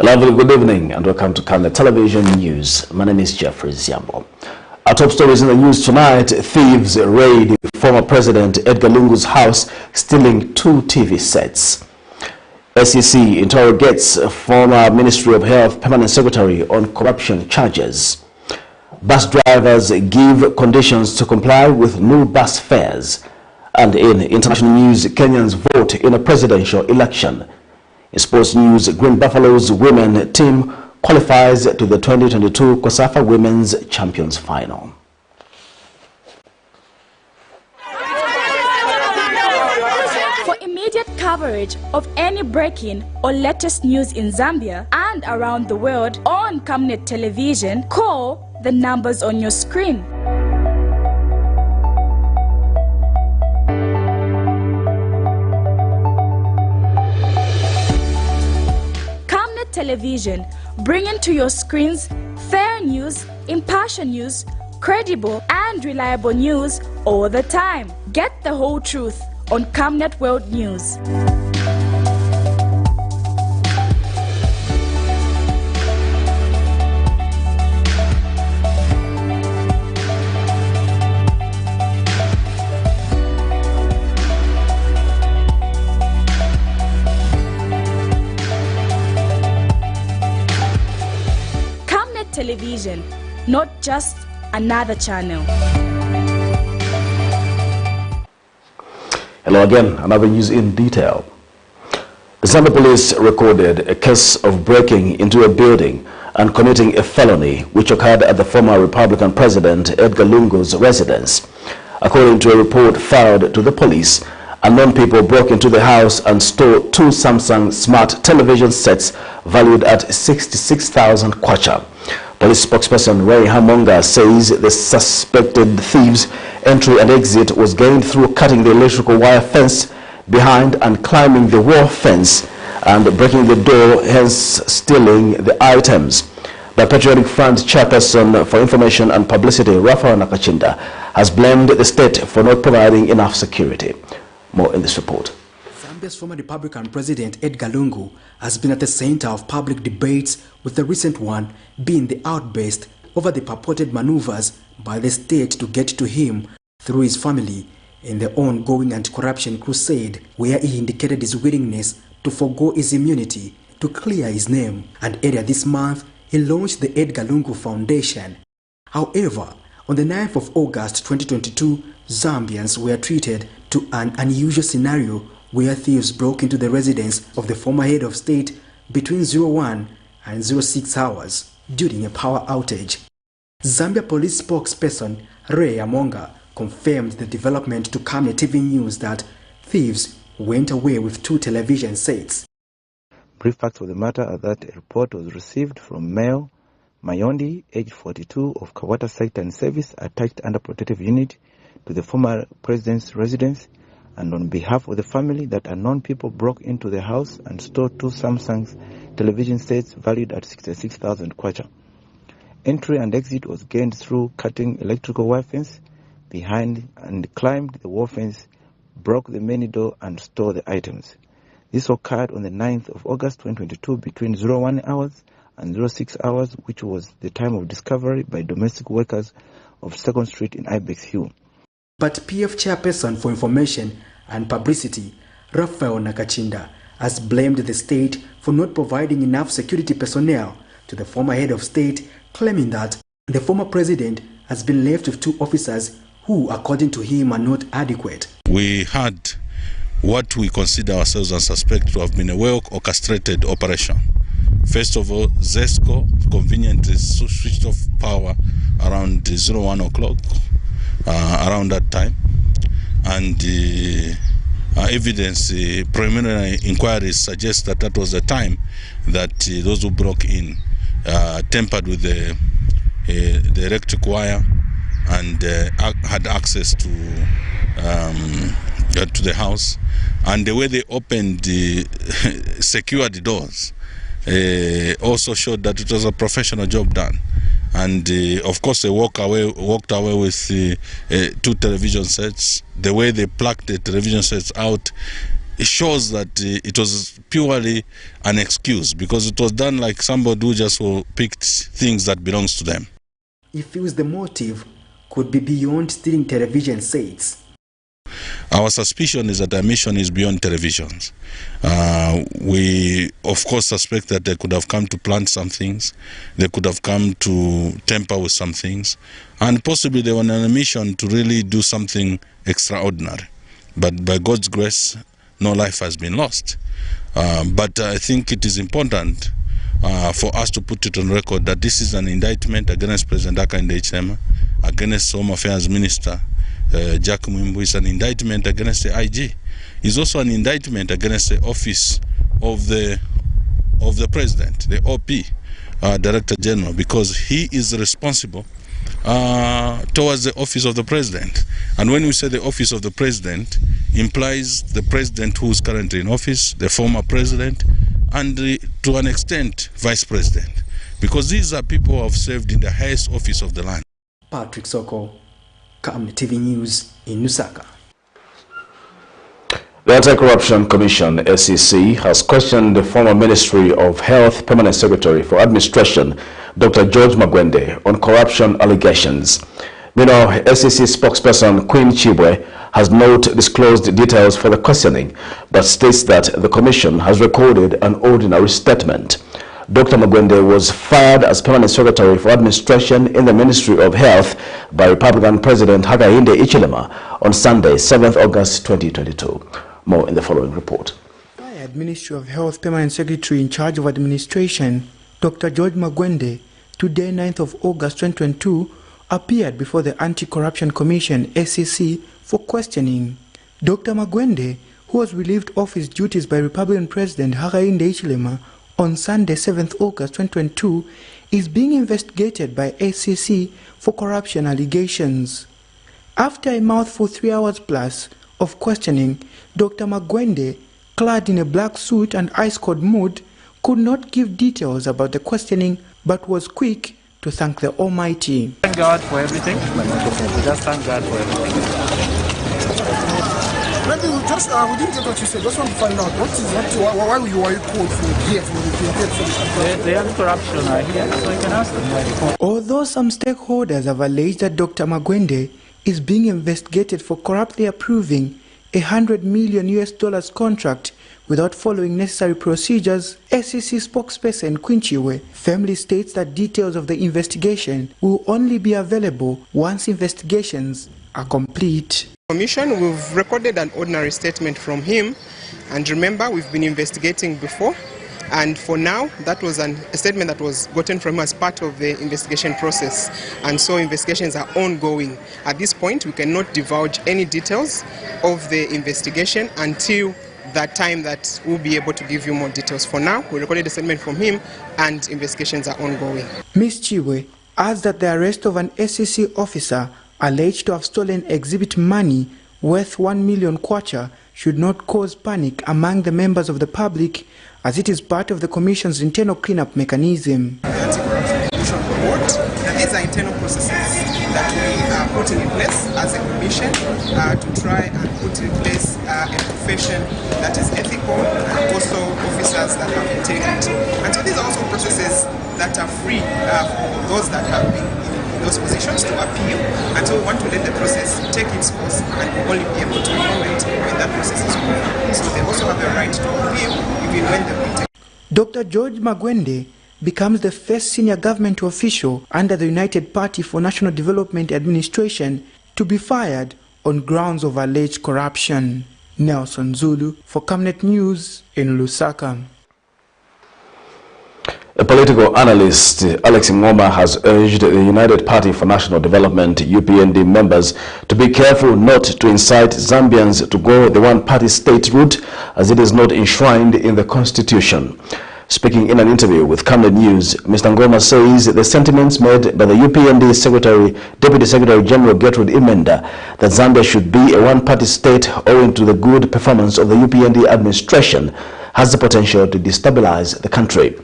Lovely good evening and welcome to Camnet Television News. My name is Jeffrey Ziambo. Our top stories in the news tonight: thieves raid former President Edgar Lungu's house, stealing 2 TV sets. SEC interrogates former Ministry of Health Permanent Secretary on corruption charges. Bus drivers give conditions to comply with new bus fares. And in international news, Kenyans vote in a presidential election. In sports news, Green Buffalo's women team qualifies to the 2022 COSAFA Women's Champions Final. For immediate coverage of any breaking or latest news in Zambia and around the world on Camnet Television, call the numbers on your screen. Television, bringing to your screens fair news, impartial news, credible and reliable news all the time. Get the whole truth on Camnet World News. Television, not just another channel. Hello again, another news in detail. Zambia police recorded a case of breaking into a building and committing a felony which occurred at the former Republican President Edgar Lungu's residence. According to a report filed to the police, unknown people broke into the house and stole 2 Samsung smart television sets valued at 66,000 kwacha. Police spokesperson Ray Hamonga says the suspected thieves' entry and exit was gained through cutting the electrical wire fence behind and climbing the wall fence and breaking the door, hence stealing the items. The Patriotic Front chairperson for Information and Publicity, Rafael Nakachinda, has blamed the state for not providing enough security. More in this report. Zambia's former Republican President Edgar Lungu has been at the center of public debates, with the recent one being the outburst over the purported maneuvers by the state to get to him through his family in the ongoing anti-corruption crusade, where he indicated his willingness to forgo his immunity to clear his name. And earlier this month, he launched the Edgar Lungu Foundation. However, on the 9th of August 2022, Zambians were treated to an unusual scenario where thieves broke into the residence of the former head of state between 01 and 06 hours during a power outage. Zambia police spokesperson Ray Hamonga confirmed the development to Camnet TV News that thieves went away with 2 television sets. Brief facts of the matter are that a report was received from male Mayondi, age 42, of Kawata Sector and Service, attached under protective unit to the former president's residence, and on behalf of the family, that unknown people broke into the house and stole 2 Samsung television sets valued at 66,000 kwacha. Entry and exit was gained through cutting electrical wire fence behind and climbed the wall fence, broke the main door and stole the items. This occurred on the 9th of August 2022 between 01 hours and 06 hours, which was the time of discovery by domestic workers of 2nd Street in Ibex Hill. But PF chairperson for Information and Publicity, Rafael Nakachinda, has blamed the state for not providing enough security personnel to the former head of state, claiming that the former president has been left with 2 officers who, according to him, are not adequate. We had what we consider ourselves and suspect to have been a well-orchestrated operation. First of all, ZESCO conveniently switched off power around 01 o'clock, around that time, and evidence, preliminary inquiries suggest that that was the time that those who broke in tampered with the electric wire and had access to the house, and the way they opened secured doors also showed that it was a professional job done. And of course they walked away with 2 television sets. The way they plucked the television sets out it shows that it was purely an excuse, because it was done like somebody who just picked things that belongs to them. He feels the motive could be beyond stealing television sets. Our suspicion is that their mission is beyond televisions. We, of course, suspect that they could have come to plant some things. They could have come to tamper with some things. And possibly they were on a mission to really do something extraordinary. But by God's grace, no life has been lost. But I think it is important for us to put it on record that this is an indictment against President Hakainde Hichilema, against Home Affairs Minister Jack Mwimbu. Is an indictment against the IG. It's also an indictment against the office of the president, the OP, Director General, because he is responsible towards the office of the president. And when we say the office of the president, implies the president who is currently in office, the former president, and to an extent vice president, because these are people who have served in the highest office of the land. Patrick Soko, Camnet TV News in Lusaka. The Anti-Corruption Commission, SEC, has questioned the former Ministry of Health Permanent Secretary for Administration, Dr. George Magwende, on corruption allegations. Meanwhile, SEC spokesperson Queen Chibwe has not disclosed details for the questioning, but states that the Commission has recorded an ordinary statement. Dr. Magwende was fired as Permanent Secretary for Administration in the Ministry of Health by Republican President Hakainde Hichilema on Sunday, 7th August 2022. More in the following report. Fired Ministry of Health Permanent Secretary in charge of Administration, Dr. George Magwende, today, 9th of August 2022, appeared before the Anti-Corruption Commission, SEC, for questioning. Dr. Magwende, who was relieved of his duties by Republican President Hakainde Hichilema on Sunday, 7th August 2022, is being investigated by SEC for corruption allegations. After a mouthful 3 hours plus of questioning, Dr. Magwende, clad in a black suit and ice-cold mood, could not give details about the questioning, but was quick to thank the Almighty. Thank God for everything. Just thank God for everything. Maybe we didn't get what you said. Just want to find out why you are called for here for the anti-corruption are here, so you can ask them. Although some stakeholders have alleged that Dr. Magwende is being investigated for corruptly approving $100 million contract without following necessary procedures, SEC spokesperson Queen Chibwe firmly states that details of the investigation will only be available once investigations are complete. Commission, we've recorded an ordinary statement from him, and remember, we've been investigating before, and for now that was a statement that was gotten from him as part of the investigation process, and so investigations are ongoing. At this point, we cannot divulge any details of the investigation until that time that we'll be able to give you more details. For now, we recorded a statement from him and investigations are ongoing. Ms. Chibwe adds that the arrest of an SEC officer alleged to have stolen exhibit money worth 1 million kwacha should not cause panic among the members of the public, as it is part of the Commission's internal cleanup mechanism. The Anti-Corruption Commission report, and these are internal processes that we are putting in place as a commission to try and put in place a profession that is ethical and also officers that have integrity. And so these are also processes that are free for those that have been in those positions to appeal, and so we want to let the process take its course and we'll only be able to comment when that process is over. So they also have the right to appeal even when the Dr. George Magwende becomes the first senior government official under the United Party for National Development Administration to be fired on grounds of alleged corruption. Nelson Zulu for Camnet News in Lusaka. A political analyst, Alex Ngoma, has urged the United Party for National Development, UPND members to be careful not to incite Zambians to go the one-party state route, as it is not enshrined in the Constitution. Speaking in an interview with Camnet News, Mr. Ngoma says the sentiments made by the UPND Deputy Secretary General Gertrude Imenda that Zambia should be a one-party state owing to the good performance of the UPND administration has the potential to destabilize the country.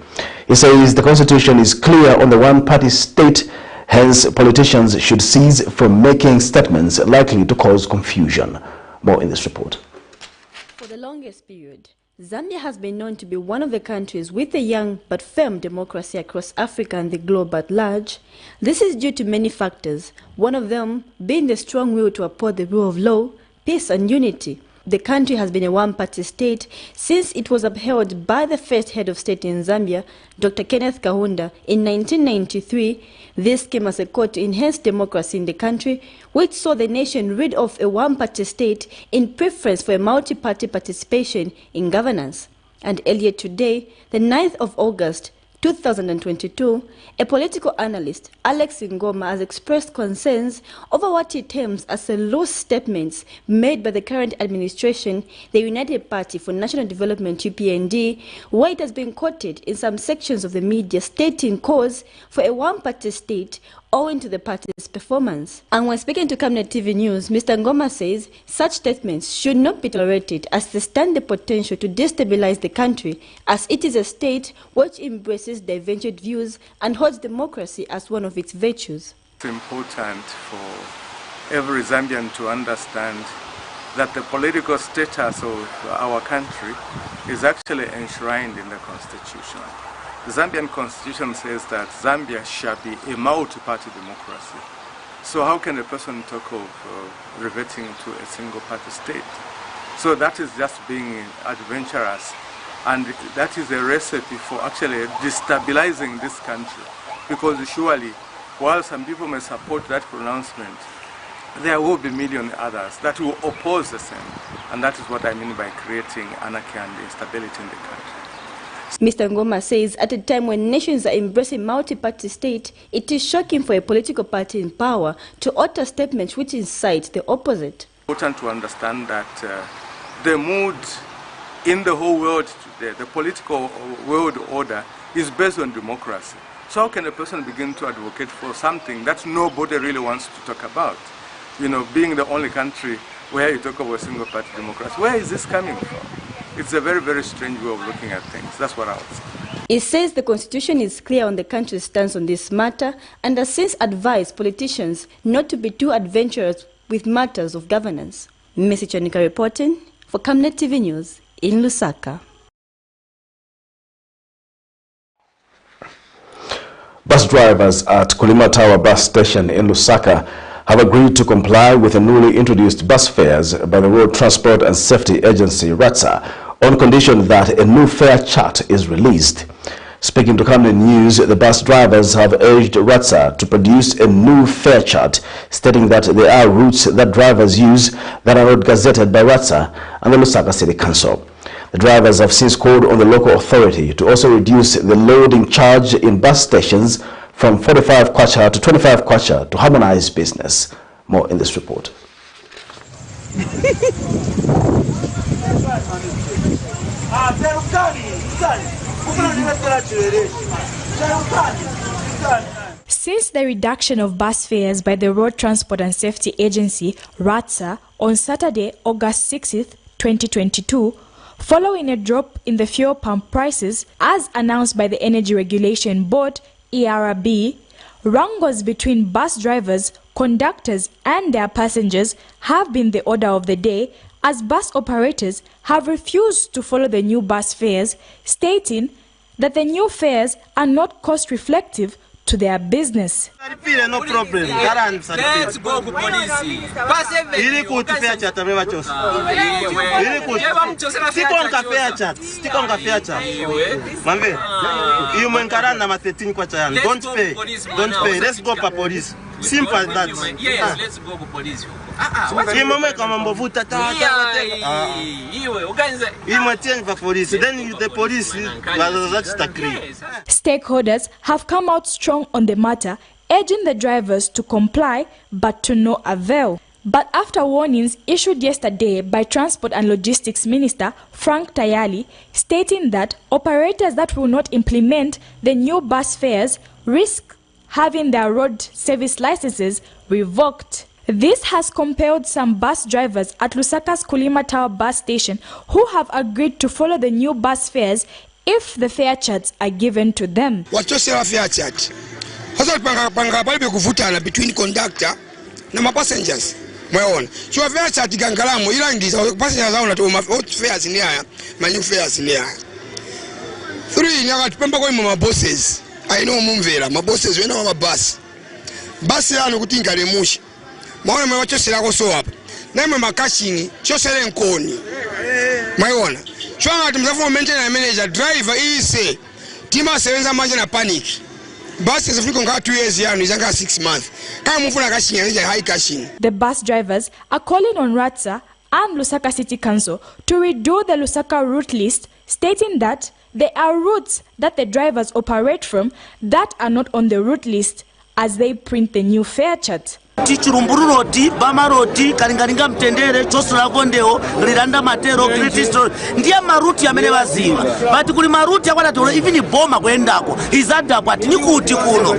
He says the Constitution is clear on the one-party state, hence politicians should cease from making statements likely to cause confusion. More in this report. For the the longest period, Zambia has been known to be one of the countries with a young but firm democracy across Africa and the globe at large. This is due to many factors, one of them being the strong will to uphold the rule of law, peace and unity. The country has been a one-party state since it was upheld by the first head of state in Zambia, Dr. Kenneth Kaunda, in 1993. This came as a call to enhance democracy in the country, which saw the nation rid of a one-party state in preference for a multi-party participation in governance. And earlier today, the 9th of August, 2022, a political analyst, Alex Ngoma, has expressed concerns over what he terms as the loose statements made by the current administration, the United Party for National Development UPND, where it has been quoted in some sections of the media stating cause for a one-party state owing to the party's performance. And when speaking to Camnet TV News, Mr. Ngoma says such statements should not be tolerated as they stand the potential to destabilize the country, as it is a state which embraces divergent views and holds democracy as one of its virtues. It's important for every Zambian to understand that the political status of our country is actually enshrined in the Constitution. The Zambian Constitution says that Zambia shall be a multi-party democracy. So how can a person talk of reverting to a single-party state? So that is just being adventurous, and that is a recipe for actually destabilizing this country. Because surely, while some people may support that pronouncement, there will be million others that will oppose the same. And that is what I mean by creating anarchy and instability in the country. Mr. Ngoma says at a time when nations are embracing multi-party state, it is shocking for a political party in power to utter statements which incite the opposite. It's important to understand that the mood in the whole world today, the political world order, is based on democracy. So how can a person begin to advocate for something that nobody really wants to talk about? You know, being the only country where you talk about single-party democracy, where is this coming from? It's a very, very strange way of looking at things. That's what I would say. It says the Constitution is clear on the country's stance on this matter and has since advised politicians not to be too adventurous with matters of governance. Messi Chanika reporting for Camnet TV News in Lusaka. Bus drivers at Kulima Tower bus station in Lusaka have agreed to comply with the newly introduced bus fares by the Road Transport and Safety Agency, RATSA, on condition that a new fare chart is released. Speaking to Camnet News, the bus drivers have urged RATSA to produce a new fare chart, stating that there are routes that drivers use that are not gazetted by RATSA and the Lusaka City Council. The drivers have since called on the local authority to also reduce the loading charge in bus stations from 45 kwacha to 25 kwacha to harmonize business. More in this report. Since the reduction of bus fares by the Road Transport and Safety Agency, RATSA, on Saturday, August 6th, 2022, following a drop in the fuel pump prices as announced by the Energy Regulation Board, ERB, wrangles between bus drivers, conductors and their passengers have been the order of the day, as bus operators have refused to follow the new bus fares, stating that the new fares are not cost reflective to their business. No problem. Let's go to police. Stick on fair chat. Mambe, you don't pay. Let's go to police. Simple as that. Yes, let's go to police. Stakeholders have come out strong on the matter, urging the drivers to comply, but to no avail. But after warnings issued yesterday by Transport and Logistics Minister Frank Tayali, stating that operators that will not implement the new bus fares risk having their road service licenses revoked. This has compelled some bus drivers at Lusaka's Kulima Tower bus station who have agreed to follow the new bus fares if the fare charts are given to them. Fare chart between conductor and passengers. mwaona chwa fare chat gangalamu ila ndiza passenger zaona to fares ni haya manyu fares ni haya 3 nyakatipemba kwa ma bosses aino mumvera ma bosses wena wa bus ano kutinga lemushi mwaona mwa chosela ko so hapa naimwe makashini chosele nkoni mwaona chwa ngati mzafu maintenance manager driver ise tima sevenza manje na panic bus zifika nga 2 years yanu izanga 6 months kama mfuna kashinya nje high cashing. The bus drivers are calling on Ratsa and Lusaka City Council to redo the Lusaka route list, stating that there are routes that the drivers operate from that are not on the route list as they print the new fare chart. Tichirumburu roti, Bama roti, Karingaringa mtendere, Chosla Kondeo, Riranda Matero, Critisto, ndiye maruti yamene waziva. But kuli maruti ya tolo even boma kuendako, izada kwati nikuti kuno.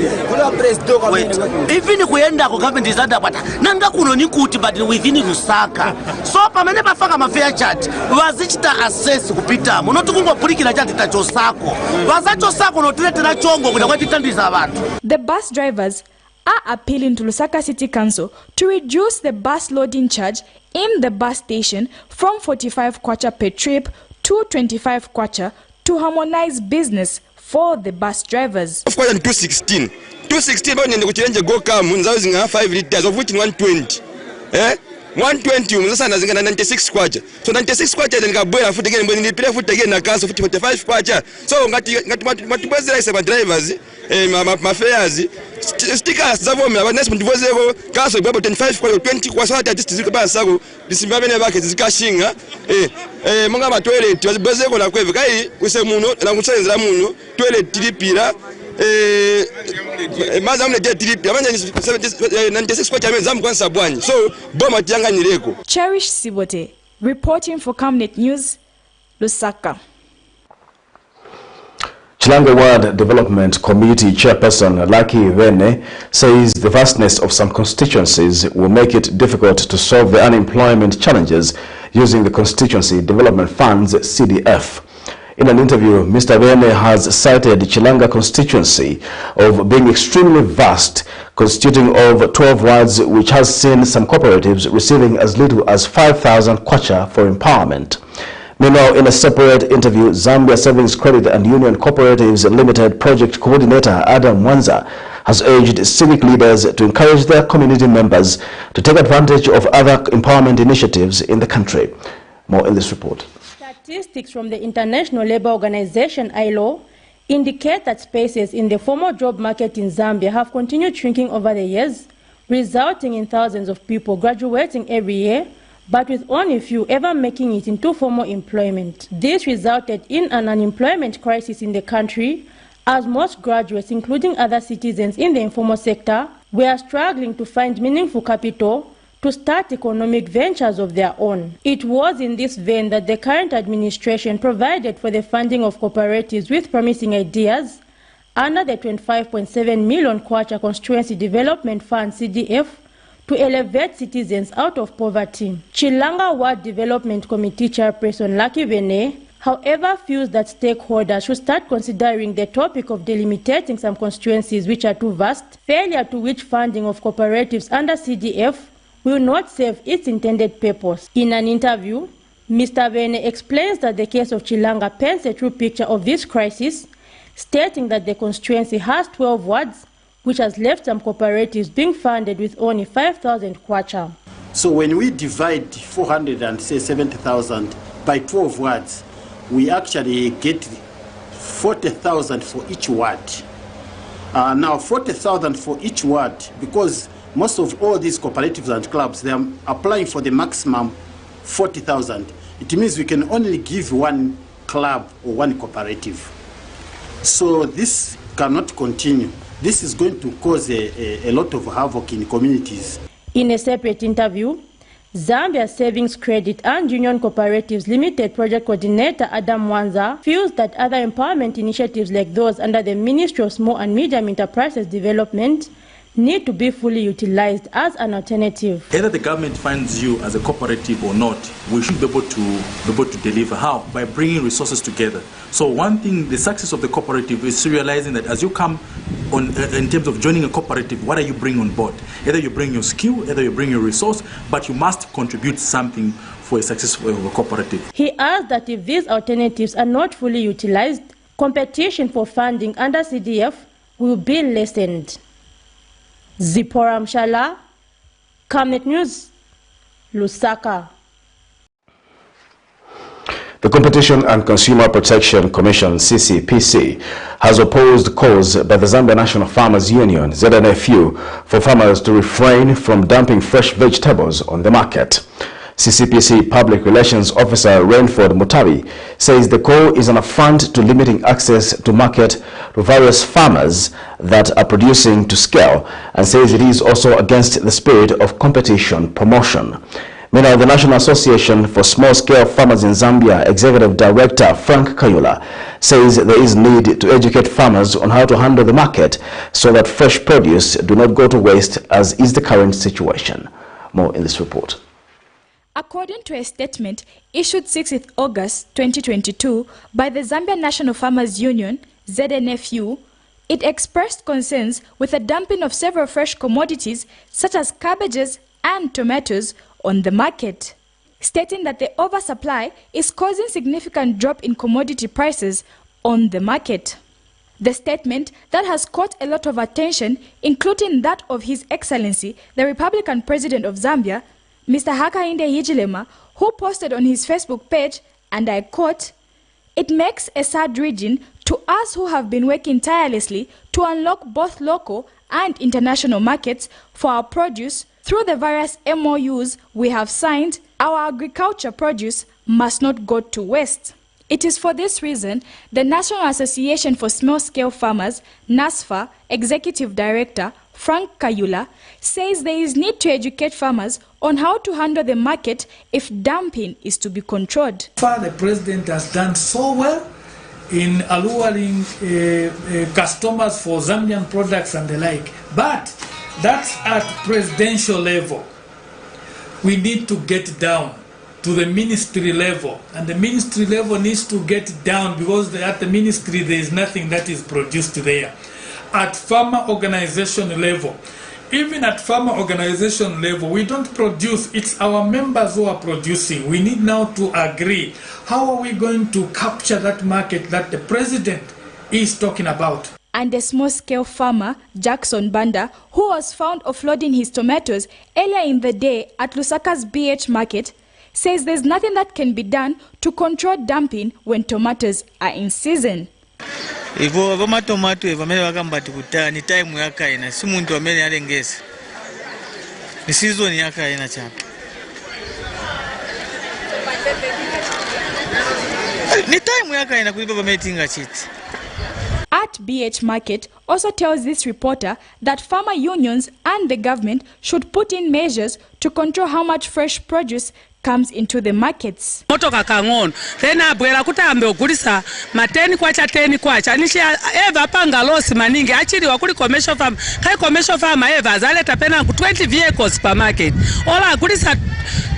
Even kuendako government izada kwati, nanga kuno nikuti but within Lusaka. So pamene pafaka mafare chart, wazichita assess kupita, not kungo pulikila chati tachosako. Wazachosako no tretela chongo kuna kwa titandiza abantu. The bus drivers are appealing to Lusaka City Council to reduce the bus loading charge in the bus station from 45 kwacha per trip to 25 kwacha to harmonize business for the bus drivers. Of course, in 216, but in the change go come, 5 liters of which 120. 120 umsasa zinga 96 kwacha. So 96 kwacha then gaboya futhi again when nipira futhi again na cancel futhi 45 kwacha. So ngati matibozela ise drivers ma fares stickers zavomela abanesi mndivozeko cancel babo 25 kwacha 20 kwacha hata just basako disimbabene bakhe zikashinga monga ba toilet bazibozeko la kweve kai kuse muno la kusenzela muno toilet tilipira Cherish Sibote, reporting for Camnet News, Lusaka. Chilanga Ward Development Committee Chairperson Lucky Vene says the vastness of some constituencies will make it difficult to solve the unemployment challenges using the Constituency Development Funds CDF. In an interview, Mr. Vene has cited Chilanga constituency of being extremely vast, constituting of 12 wards, which has seen some cooperatives receiving as little as 5,000 kwacha for empowerment. Meanwhile, in a separate interview, Zambia Savings Credit and Union Cooperatives Limited Project Coordinator Adam Mwanza has urged civic leaders to encourage their community members to take advantage of other empowerment initiatives in the country. More in this report. Statistics from the International Labour Organization ILO indicate that spaces in the formal job market in Zambia have continued shrinking over the years, resulting in thousands of people graduating every year, but with only few ever making it into formal employment. This resulted in an unemployment crisis in the country, as most graduates, including other citizens in the informal sector, were struggling to find meaningful capital to start economic ventures of their own. It was in this vein that the current administration provided for the funding of cooperatives with promising ideas under the 25.7 million kwacha Constituency Development Fund CDF to elevate citizens out of poverty. Chilanga Ward Development Committee Chairperson Lucky Vene, however, feels that stakeholders should start considering the topic of delimiting some constituencies which are too vast, failure to which funding of cooperatives under CDF will not serve its intended purpose. In an interview, Mr. Vene explains that the case of Chilanga paints a true picture of this crisis, stating that the constituency has 12 wards, which has left some cooperatives being funded with only 5,000 kwacha. So when we divide 470,000 by 12 wards, we actually get 40,000 for each ward. Now 40,000 for each ward, because most of all these cooperatives and clubs, they are applying for the maximum 40,000. It means we can only give one club or one cooperative. So this cannot continue. This is going to cause a lot of havoc in communities. In a separate interview, Zambia Savings Credit and Union Cooperatives Limited Project Coordinator Adam Mwanza feels that other empowerment initiatives like those under the Ministry of Small and Medium Enterprises Development need to be fully utilized as an alternative. Either the government funds you as a cooperative or not, we should be able to deliver. How? By bringing resources together. So one thing, the success of the cooperative is realizing that as you come in terms of joining a cooperative, what are you bringing on board? Either you bring your skill, either you bring your resource, but you must contribute something for a successful cooperative. He adds that if these alternatives are not fully utilized, competition for funding under CDF will be lessened. Zipporah Mshala, Camnet News, Lusaka. The Competition and Consumer Protection Commission, CCPC, has opposed calls by the Zambia National Farmers Union, ZNFU, for farmers to refrain from dumping fresh vegetables on the market. CCPC Public Relations Officer Rainford Mutabi says the call is an affront to limiting access to market to various farmers that are producing to scale, and says it is also against the spirit of competition promotion. Meanwhile, the National Association for Small-Scale Farmers in Zambia Executive Director Frank Kayula says there is need to educate farmers on how to handle the market so that fresh produce do not go to waste, as is the current situation. More in this report. According to a statement issued 6th August 2022 by the Zambia National Farmers Union, ZNFU, it expressed concerns with the dumping of several fresh commodities such as cabbages and tomatoes on the market, stating that the oversupply is causing significant drop in commodity prices on the market. The statement that has caught a lot of attention, including that of His Excellency, the Republican President of Zambia, Mr. Hakainde Hichilema, who posted on his Facebook page, and I quote, "It makes a sad reading to us who have been working tirelessly to unlock both local and international markets for our produce. Through the various MOUs we have signed, our agriculture produce must not go to waste." It is for this reason the National Association for Small-Scale Farmers, NASFA, Executive Director Frank Kayula, says there is need to educate farmers on how to handle the market if dumping is to be controlled. The President has done so well in alluring customers for Zambian products and the like, but that's at presidential level. We need to get down to the ministry level, and the ministry level needs to get down because at the ministry there is nothing that is produced there. At farmer organization level, even at farmer organization level, we don't produce, it's our members who are producing. We need now to agree, how are we going to capture that market that the president is talking about? And a small-scale farmer, Jackson Banda, who was found offloading his tomatoes earlier in the day at Lusaka's BH market, says there's nothing that can be done to control dumping when tomatoes are in season. Ivo tomato vamene vakambati kuti ni time yakaina si muntu amene alengeza ni season yakaina chapa ni time yakaina kulipa pamene tingachiti. At BH Market also tells this reporter that farmer unions and the government should put in measures to control how much fresh produce comes into the markets. Motoka kangono tena abwera kuti ambe ogulisa mateni kwacha anishi eva panga losi maningi achiri wakuli commercial farm kai commercial farm eva azaleta pena ku 20 vehicles per market ola agulisa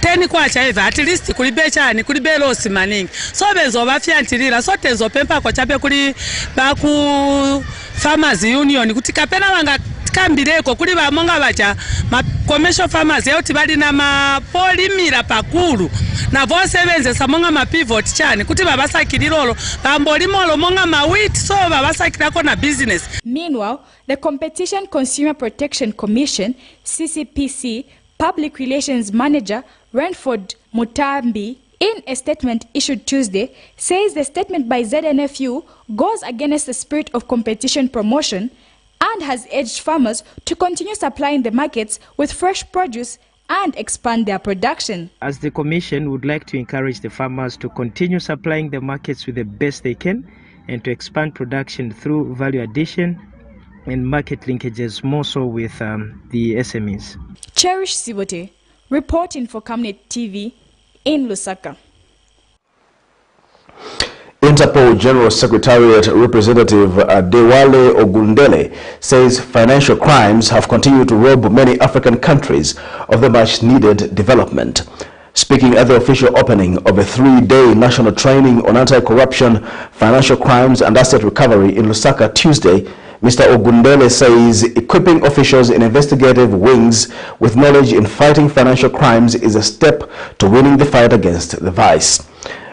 10 kwacha eva at least kulibe chani kulibe losi maningi so benzo bafyantirira so tenzo pempa kwa chape kuli baku farmers union kuti kapena wanga kambireko kuli bamonga bacha ma commercial farmers yoti bali na mapolimira pakulu na vose benzesa monga ma pivot chani kuti babasakililolo bambolimolo monga ma wheat so babasakilako na business. Meanwhile, the Competition Consumer Protection Commission, CCPC, Public Relations Manager Rainford Mutabi, in a statement issued Tuesday, says the statement by ZNFU goes against the spirit of competition promotion and has urged farmers to continue supplying the markets with fresh produce and expand their production. As the Commission would like to encourage the farmers to continue supplying the markets with the best they can and to expand production through value addition and market linkages, more so with the SMEs. Cherish Sibote, reporting for Camnet TV in Lusaka. Interpol General Secretariat Representative Dewale Ogundele says financial crimes have continued to rob many African countries of the much-needed development. Speaking at the official opening of a 3-day national training on anti-corruption, financial crimes and asset recovery in Lusaka Tuesday, Mr. Ogundele says equipping officials in investigative wings with knowledge in fighting financial crimes is a step to winning the fight against the vice.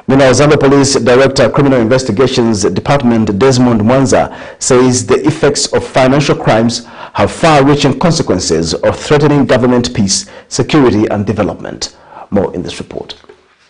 Meanwhile, Zambia Police Director Criminal Investigations Department Desmond Mwanza says the effects of financial crimes have far-reaching consequences of threatening government peace, security and development. More in this report.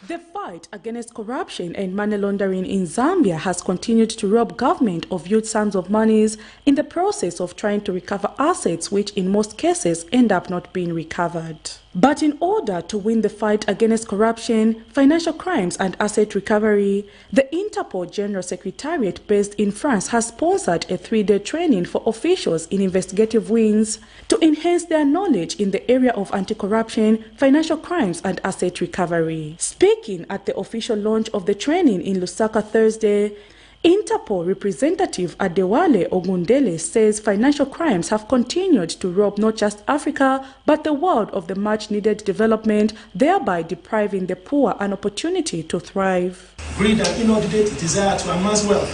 The fight against corruption and money laundering in Zambia has continued to rob government of huge sums of monies in the process of trying to recover assets which in most cases end up not being recovered. But in order to win the fight against corruption, financial crimes and asset recovery, the Interpol General Secretariat based in France has sponsored a 3-day training for officials in investigative wings to enhance their knowledge in the area of anti-corruption, financial crimes and asset recovery. Speaking at the official launch of the training in Lusaka Thursday, Interpol representative Adewale Ogundele says financial crimes have continued to rob not just Africa but the world of the much-needed development, thereby depriving the poor an opportunity to thrive. Greed and inordinate desire to amass wealth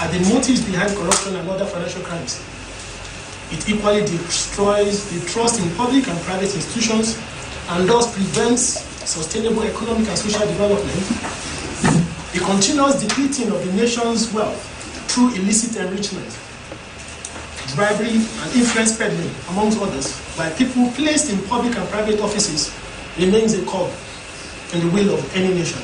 are the motives behind corruption and other financial crimes. It equally destroys the trust in public and private institutions and thus prevents sustainable economic and social development. The continuous depleting of the nation's wealth through illicit enrichment, bribery and influence peddling, amongst others, by people placed in public and private offices remains a cog in the will of any nation.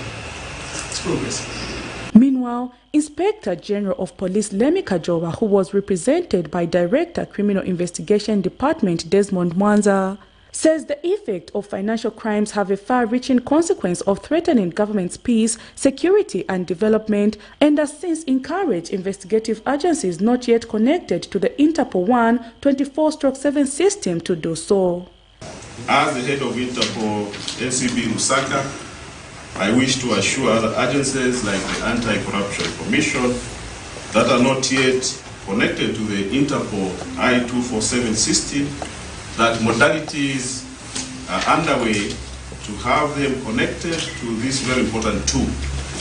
It's progress. Meanwhile, Inspector General of Police Lemi Kajoba, who was represented by Director Criminal Investigation Department Desmond Mwanza, says the effect of financial crimes have a far-reaching consequence of threatening government's peace, security and development, and has since encouraged investigative agencies not yet connected to the Interpol 1-24/7 system to do so. As the head of Interpol NCB Lusaka, I wish to assure other agencies like the Anti-Corruption Commission that are not yet connected to the Interpol I-247 system that modalities are underway to have them connected to this very important tool.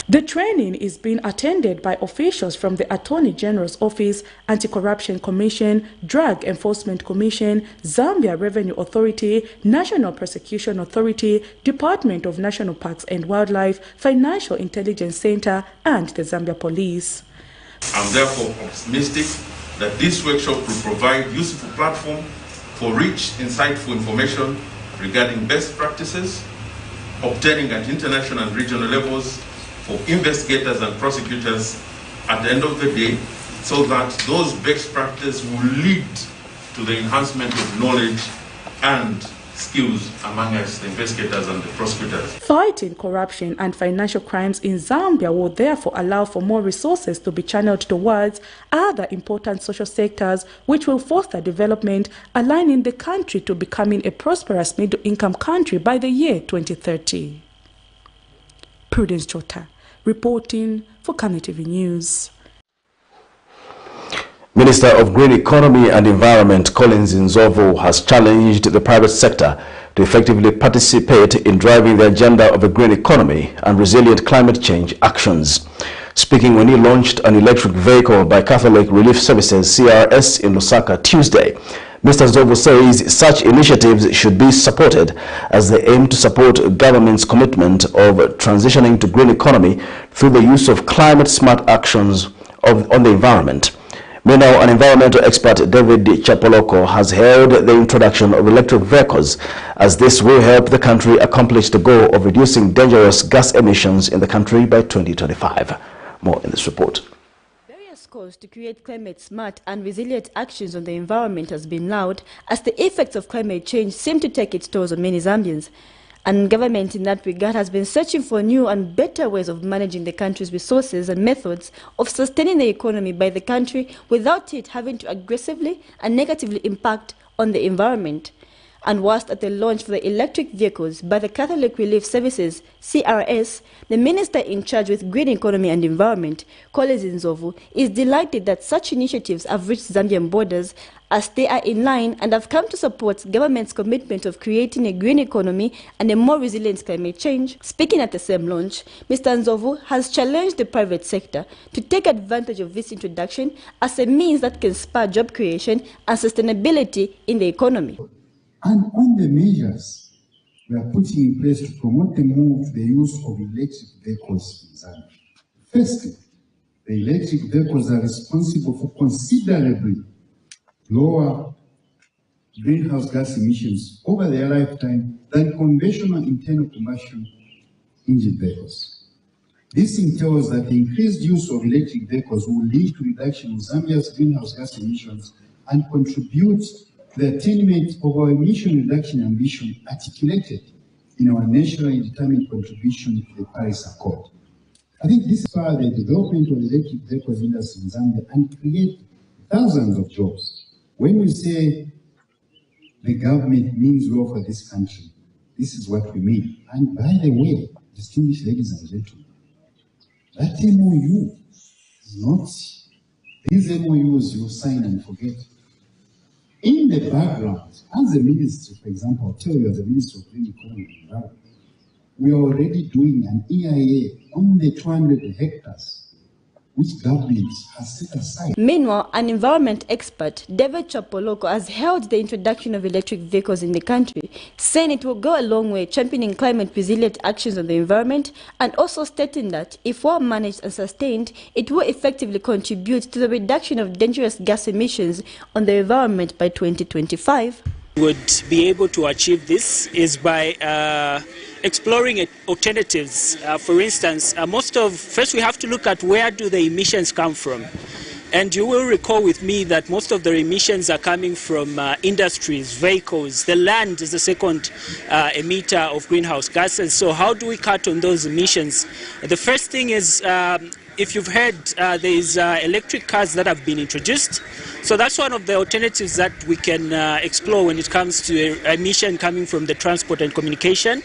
The training is being attended by officials from the Attorney General's Office, Anti-Corruption Commission, Drug Enforcement Commission, Zambia Revenue Authority, National Prosecution Authority, Department of National Parks and Wildlife, Financial Intelligence Center, and the Zambia Police. I'm therefore optimistic that this workshop will provide useful platform for rich, insightful information regarding best practices, obtaining at international and regional levels for investigators and prosecutors at the end of the day, so that those best practices will lead to the enhancement of knowledge and skills among us, the investigators and the prosecutors. Fighting corruption and financial crimes in Zambia will therefore allow for more resources to be channeled towards other important social sectors which will foster development, aligning the country to becoming a prosperous middle-income country by the year 2030. Prudence Chota, reporting for Camnet TV News. Minister of Green Economy and Environment Collins Nzovu has challenged the private sector to effectively participate in driving the agenda of a green economy and resilient climate change actions. Speaking when he launched an electric vehicle by Catholic Relief Services CRS in Lusaka Tuesday, Mr. Nzovu says such initiatives should be supported as they aim to support government's commitment of transitioning to green economy through the use of climate-smart actions on the environment. Meanwhile, an environmental expert, David Chapoloko, has hailed the introduction of electric vehicles as this will help the country accomplish the goal of reducing dangerous gas emissions in the country by 2025. More in this report. Various calls to create climate-smart and resilient actions on the environment has been loud as the effects of climate change seem to take its toll on many Zambians. And government in that regard has been searching for new and better ways of managing the country's resources and methods of sustaining the economy by the country without it having to aggressively and negatively impact on the environment. And whilst at the launch for the electric vehicles by the Catholic Relief Services, CRS, the minister in charge with green economy and environment, Collins Nzovu, is delighted that such initiatives have reached Zambian borders as they are in line and have come to support government's commitment of creating a green economy and a more resilient climate change. Speaking at the same launch, Mr. Nzovu has challenged the private sector to take advantage of this introduction as a means that can spur job creation and sustainability in the economy. And on the measures we are putting in place to promote the move to the use of electric vehicles in Zambia. Firstly, the electric vehicles are responsible for considerably lower greenhouse gas emissions over their lifetime than conventional internal combustion engine vehicles. This entails that the increased use of electric vehicles will lead to reduction in Zambia's greenhouse gas emissions and contribute to the attainment of our emission reduction ambition articulated in our nationally determined contribution to the Paris Accord. I think this is why the development of the electric vehicles industry in Zambia and create thousands of jobs. When we say the government means well for this country, this is what we mean. And by the way, distinguished ladies and gentlemen, that MOU is not these MOUs you sign and forget. In the background, as a ministry, for example, I'll tell you as a Minister of Green Economy and Environment, we are already doing an EIA on the 200 hectares which government has set aside. Meanwhile, an environment expert, David Chapoloko, has hailed the introduction of electric vehicles in the country, saying it will go a long way championing climate-resilient actions on the environment, and also stating that, if well managed and sustained, it will effectively contribute to the reduction of dangerous gas emissions on the environment by 2025. Would be able to achieve this is by exploring alternatives. For instance, first we have to look at where do the emissions come from. And you will recall with me that most of the emissions are coming from industries, vehicles. The land is the second emitter of greenhouse gases. So how do we cut on those emissions? The first thing is, if you've heard, there is electric cars that have been introduced. So that's one of the alternatives that we can explore when it comes to emission coming from the transport and communication.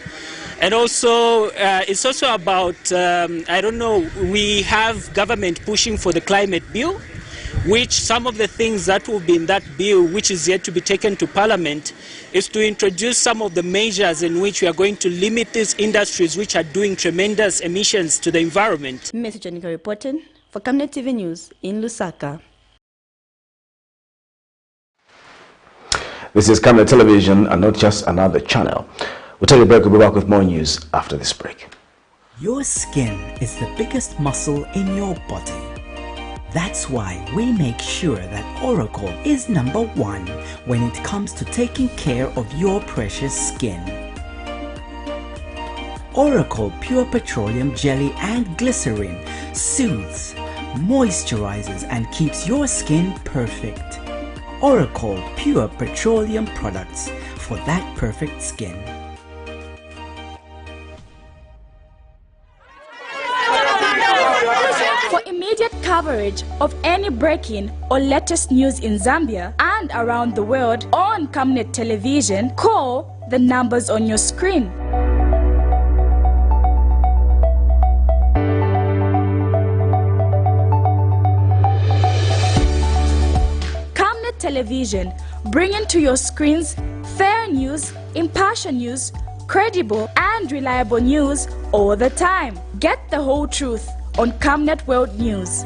And also, it's also about, we have government pushing for the climate bill, which some of the things that will be in that bill, which is yet to be taken to Parliament, is to introduce some of the measures in which we are going to limit these industries which are doing tremendous emissions to the environment. Message Janika reporting for Camnet TV News in Lusaka. This is Camnet Television and not just another channel. We'll take a break. We'll be back with more news after this break. Your skin is the biggest muscle in your body. That's why we make sure that Oracle is #1 when it comes to taking care of your precious skin. Oracle Pure Petroleum Jelly and Glycerin soothes, moisturizes and keeps your skin perfect. Oracle Pure Petroleum products for that perfect skin. For immediate coverage of any breaking or latest news in Zambia and around the world on Camnet Television, call the numbers on your screen. Camnet Television, bringing to your screens fair news, impartial news, credible and reliable news all the time. Get the whole truth on Camnet World News.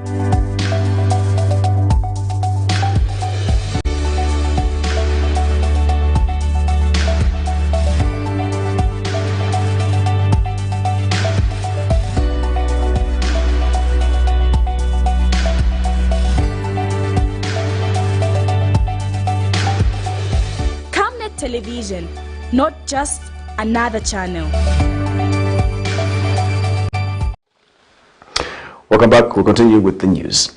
Camnet Television, not just another channel. Welcome back. We'll continue with the news.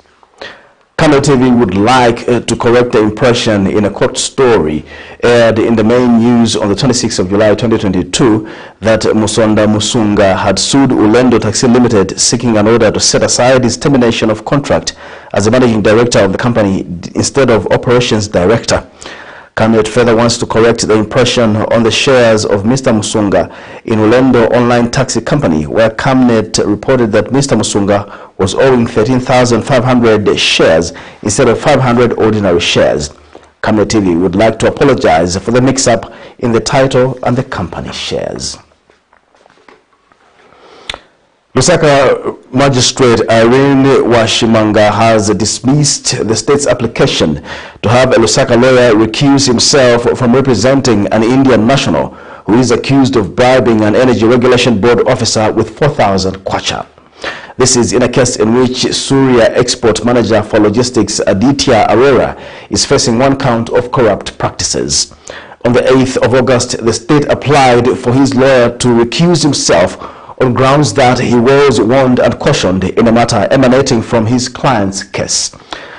Camnet TV would like to correct the impression in a court story aired in the main news on the 26th of July 2022 that Musonda Musunga had sued Ulendo Taxi Limited seeking an order to set aside his termination of contract as the managing director of the company instead of operations director. Camnet further wants to correct the impression on the shares of Mr. Musunga in Ulendo Online Taxi Company, where Camnet reported that Mr. Musunga was owing 13,500 shares instead of 500 ordinary shares. Camnet TV would like to apologize for the mix-up in the title and the company shares. Lusaka Magistrate Irene Washimanga has dismissed the state's application to have a Lusaka lawyer recuse himself from representing an Indian national who is accused of bribing an Energy Regulation Board officer with 4,000 kwacha. This is in a case in which Surya Export Manager for Logistics Aditya Arora is facing one count of corrupt practices. On the 8th of August, the state applied for his lawyer to recuse himself on grounds that he was warned and cautioned in a matter emanating from his client's case.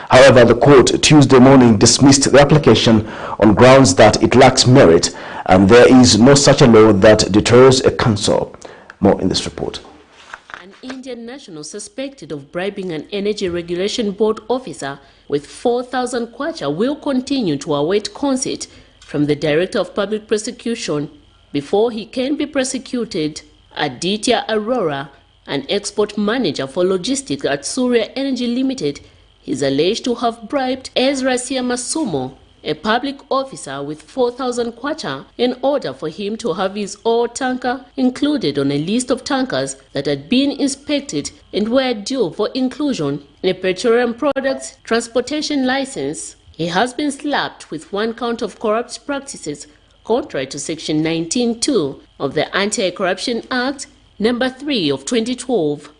However, the court Tuesday morning dismissed the application on grounds that it lacks merit and there is no such a law that deters a counsel. More in this report. An Indian national suspected of bribing an Energy Regulation Board officer with 4,000 kwacha will continue to await consent from the Director of Public Prosecution before he can be prosecuted. Aditya Arora, an export manager for logistics at Surya Energy Limited, is alleged to have bribed Ezra Siamasumo, a public officer, with 4,000 kwacha in order for him to have his oil tanker included on a list of tankers that had been inspected and were due for inclusion in a petroleum products transportation license. He has been slapped with one count of corrupt practices contrary to Section 19(2) of the Anti-Corruption Act No. 3 of 2012.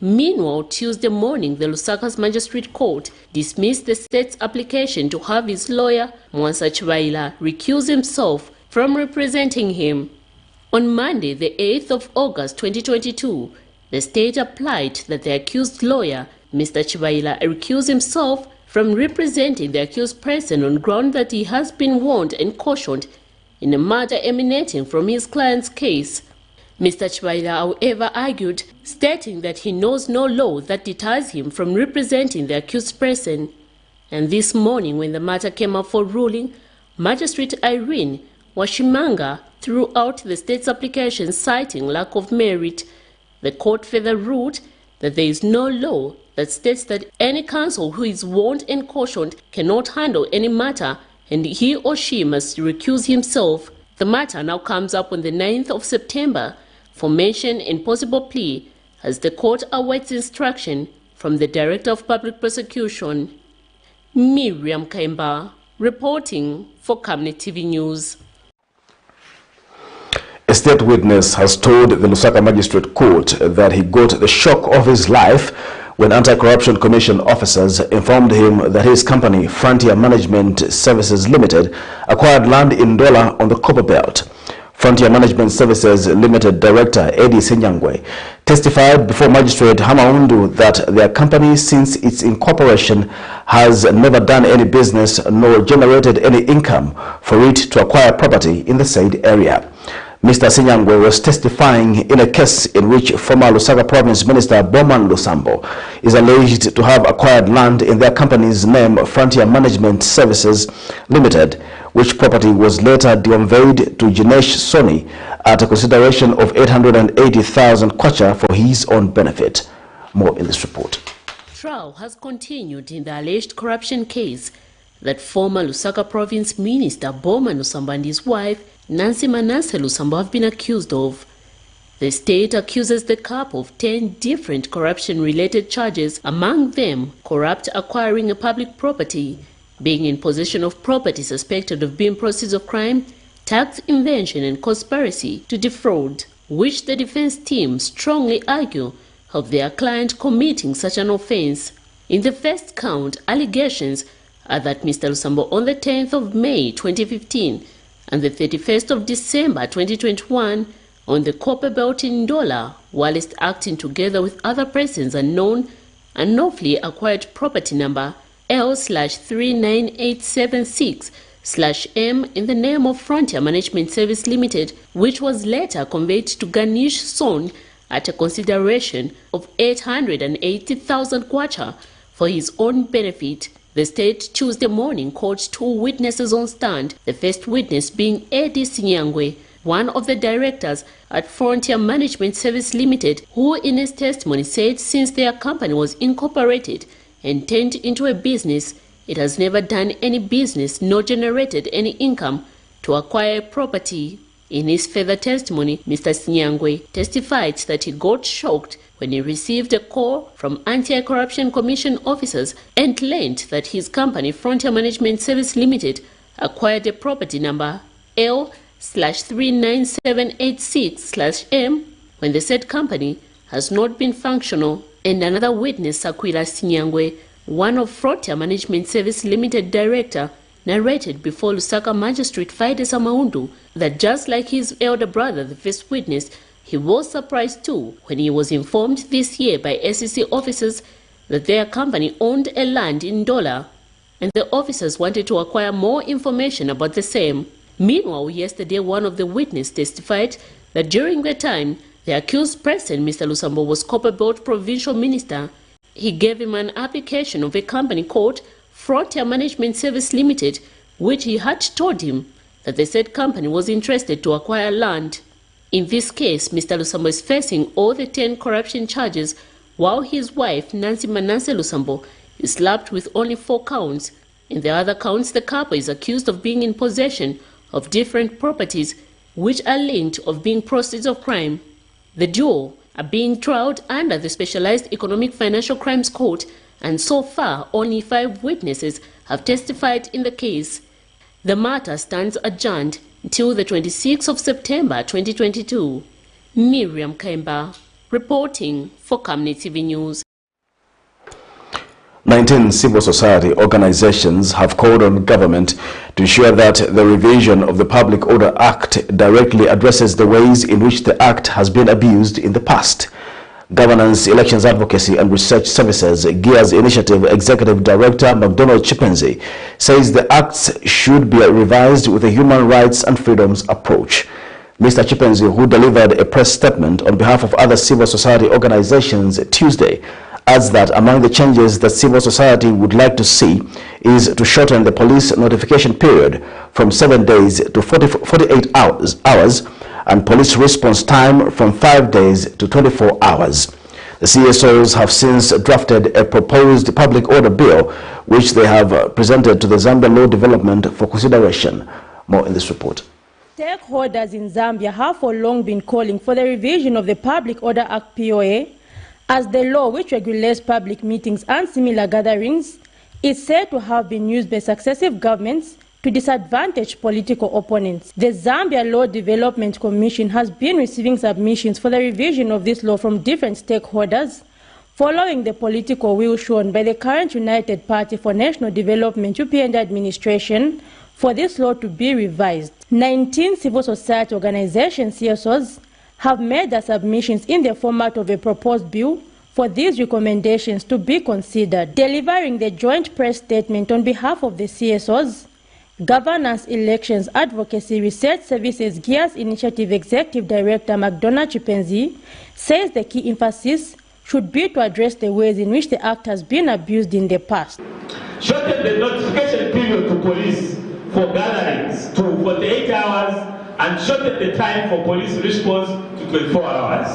Meanwhile, Tuesday morning, the Lusaka's Magistrate Court dismissed the state's application to have his lawyer, Mwansa Chibaila, recuse himself from representing him. On Monday, the 8th of August 2022, the state applied that the accused lawyer, Mr. Chibaila, recuse himself from representing the accused person on ground that he has been warned and cautioned in a matter emanating from his client's case. Mr. Chibaila, however, argued, stating that he knows no law that deters him from representing the accused person. And this morning, when the matter came up for ruling, Magistrate Irene Washimanga threw out the state's application citing lack of merit. The court further ruled that there is no law that states that any counsel who is warned and cautioned cannot handle any matter and he or she must recuse himself. The matter now comes up on the 9th of September for mention and possible plea as the court awaits instruction from the Director of Public Prosecution. Miriam Kaimba, reporting for Camnet TV News. A state witness has told the Lusaka Magistrate Court that he got the shock of his life when Anti-Corruption Commission officers informed him that his company, Frontier Management Services Limited, acquired land in Ndola on the Copper Belt. Frontier Management Services Limited Director Eddie Senyangwe testified before Magistrate Hamaundu that their company, since its incorporation, has never done any business nor generated any income for it to acquire property in the said area. Mr. Senyangwe was testifying in a case in which former Lusaka Province Minister Boman Lusambo is alleged to have acquired land in their company's name, Frontier Management Services Limited, which property was later deconveyed to Jinesh Soni at a consideration of 880,000 kwacha for his own benefit. More in this report. Trial has continued in the alleged corruption case that former Lusaka Province Minister Boman Lusambo and his wife, Nancy Manasseh Lusambo, have been accused of. The state accuses the couple of 10 different corruption-related charges, among them corrupt acquiring a public property, being in possession of property suspected of being proceeds of crime, tax invention and conspiracy to defraud, which the defense team strongly argue of their client committing such an offense. In the first count, allegations are that Mr. Lusambo on the 10th of May 2015 and the 31st of December 2021 on the Copper Belt in Ndola, whilst acting together with other persons unknown, unlawfully acquired property number L/39876/M in the name of Frontier Management Service Limited, which was later conveyed to Ganesh Son at a consideration of 880,000 kwacha for his own benefit. The state Tuesday morning called 2 witnesses on stand, the first witness being Eddie Sinyangwe, one of the directors at Frontier Management Service Limited, who in his testimony said since their company was incorporated and turned into a business, it has never done any business nor generated any income to acquire property. In his further testimony, Mr. Sinyangwe testified that he got shocked when he received a call from Anti-Corruption Commission officers and learned that his company, Frontier Management Service Limited, acquired a property number L/39786/M when the said company has not been functional. And another witness, Sakwila Sinyangwe, one of Frontier Management Service Limited director, narrated before Lusaka Magistrate Faide Samaundu that just like his elder brother, the first witness, he was surprised too when he was informed this year by SEC officers that their company owned a land in Dola, and the officers wanted to acquire more information about the same. Meanwhile, yesterday one of the witnesses testified that during the time the accused person, Mr. Lusambo, was Copperbelt Provincial Minister, he gave him an application of a company called Frontier Management Service Limited, which he had told him that the said company was interested to acquire land. In this case, Mr. Lusambo is facing all the 10 corruption charges, while his wife, Nancy Manase Lusambo, is slapped with only 4 counts. In the other counts, the couple is accused of being in possession of different properties which are linked of being proceeds of crime. The duo are being tried under the Specialized Economic Financial Crimes Court, and so far only 5 witnesses have testified in the case. The matter stands adjourned until the 26th of September 2022. Miriam Kemba, reporting for Camnet TV News. 19 civil society organizations have called on government to ensure that the revision of the Public Order Act directly addresses the ways in which the Act has been abused in the past. Governance, Elections Advocacy and Research Services GEARS Initiative Executive Director McDonald Chipenzi says the acts should be revised with a human rights and freedoms approach. Mr. Chipenzi, who delivered a press statement on behalf of other civil society organizations Tuesday, adds that among the changes that civil society would like to see is to shorten the police notification period from 7 days to 48 hours and police response time from 5 days to 24 hours. The CSOs have since drafted a proposed public order bill, which they have presented to the Zambia Law Development for consideration. More in this report. Stakeholders in Zambia have for long been calling for the revision of the Public Order Act POA, as the law which regulates public meetings and similar gatherings is said to have been used by successive governments to disadvantage political opponents. The Zambia Law Development Commission has been receiving submissions for the revision of this law from different stakeholders, following the political will shown by the current United Party for National Development UPND administration for this law to be revised. 19 civil society organizations, CSOs, have made their submissions in the format of a proposed bill for these recommendations to be considered. Delivering the joint press statement on behalf of the CSOs, Governance, Elections, Advocacy, Research Services GEARS Initiative Executive Director McDonald Chipenzi says the key emphasis should be to address the ways in which the Act has been abused in the past. Shorten the notification period to police for gatherings to 48 hours and shorten the time for police response to 24 hours.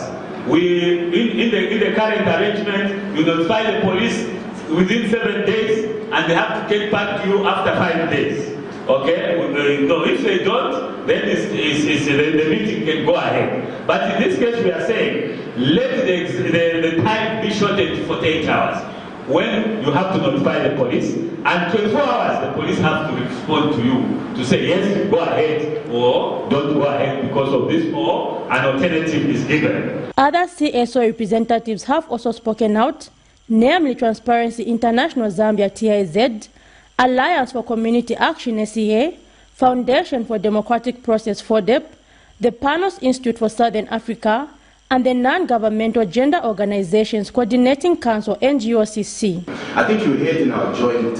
In the current arrangement, you notify the police within 7 days and they have to get back to you after 5 days. Okay? No, if they don't, then the meeting can go ahead. But in this case, we are saying, let the time be shortened to 48 hours. When you have to notify the police, and 24 hours, the police have to respond to you to say, yes, go ahead, or don't go ahead because of this, or an alternative is given. Other CSO representatives have also spoken out, namely Transparency International Zambia TIZ, Alliance for Community Action SEA, Foundation for Democratic Process FODEP, the Panos Institute for Southern Africa, and the Non-Governmental Gender Organizations Coordinating Council NGOCC. I think you heard in our joint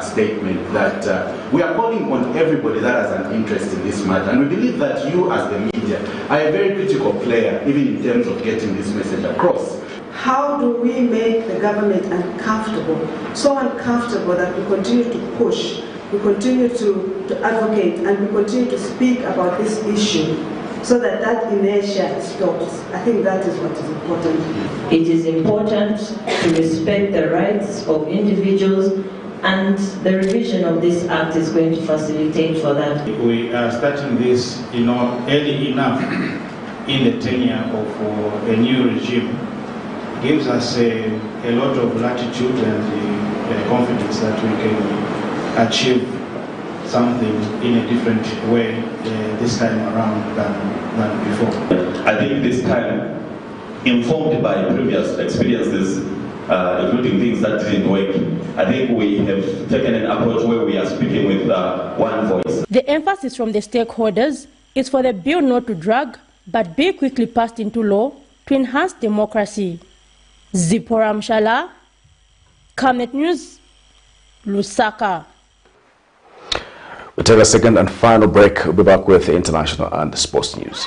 statement that we are calling on everybody that has an interest in this matter, and we believe that you as the media are a very critical player even in terms of getting this message across. how do we make the government uncomfortable, so uncomfortable that we continue to push, we continue to advocate, and we continue to speak about this issue so that that inertia stops. I think that is what is important. It is important to respect the rights of individuals, and the revision of this act is going to facilitate for that. We are starting this, early enough in the tenure of a new regime. It gives us a lot of latitude and confidence that we can achieve something in a different way this time around than before. I think this time, informed by previous experiences, including things that didn't work, I think we have taken an approach where we are speaking with one voice. The emphasis from the stakeholders is for the bill not to drag, but be quickly passed into law to enhance democracy. Zipporah Mshala, Camnet News, Lusaka. We'll take a second and final break. We'll be back with international and sports news.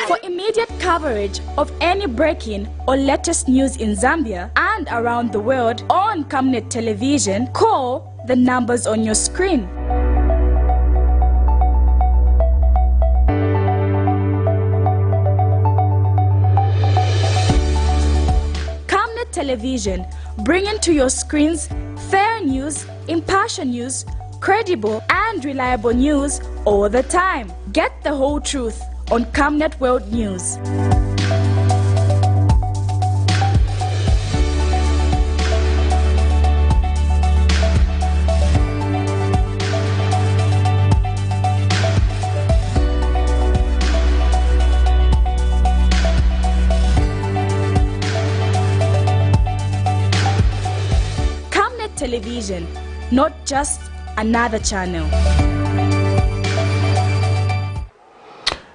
For immediate coverage of any breaking or latest news in Zambia and around the world on Camnet Television, call the numbers on your screen. Camnet Television, bringing to your screens fair news, impartial news, credible and reliable news all the time. Get the whole truth on Camnet World News. Camnet Television, not just another channel.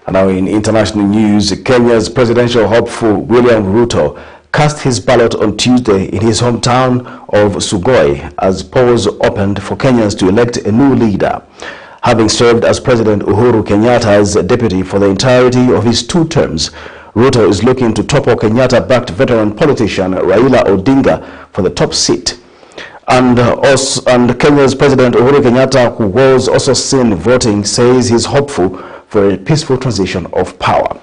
And now in international news, Kenya's presidential hopeful William Ruto cast his ballot on Tuesday in his hometown of Sugoi as polls opened for Kenyans to elect a new leader. Having served as President Uhuru Kenyatta's deputy for the entirety of his 2 terms, Ruto is looking to topple Kenyatta-backed veteran politician Raila Odinga for the top seat. And Kenya's President Uhuru Kenyatta, who was also seen voting, says he's hopeful for a peaceful transition of power.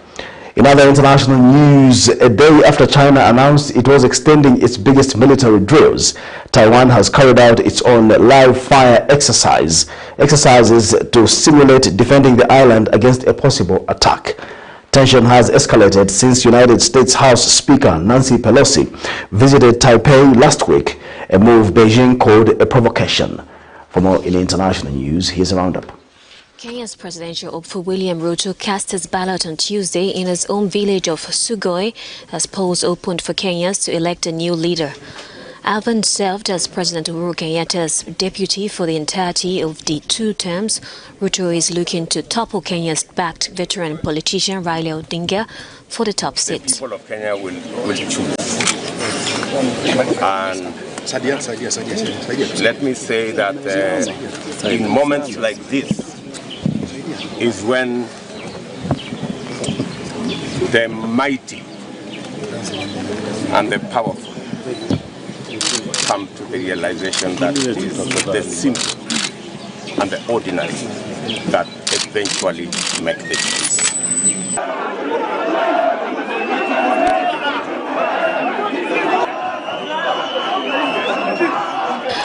In other international news, a day after China announced it was extending its biggest military drills, Taiwan has carried out its own live fire exercises to simulate defending the island against a possible attack. Tension has escalated since United States House Speaker Nancy Pelosi visited Taipei last week, a move Beijing called a provocation. For more in international news, here's a roundup. Kenya's presidential hopeful William Ruto cast his ballot on Tuesday in his own village of Sugoi as polls opened for Kenyans to elect a new leader. Having served as President Uhuru Kenyatta's deputy for the entirety of the 2 terms, Ruto is looking to topple Kenya's backed veteran politician Raila Odinga for the top seat. The people of Kenya will choose. And let me say that in moments like this is when the mighty and the powerful come to the realization that it is the simple and the ordinary that eventually make the choice.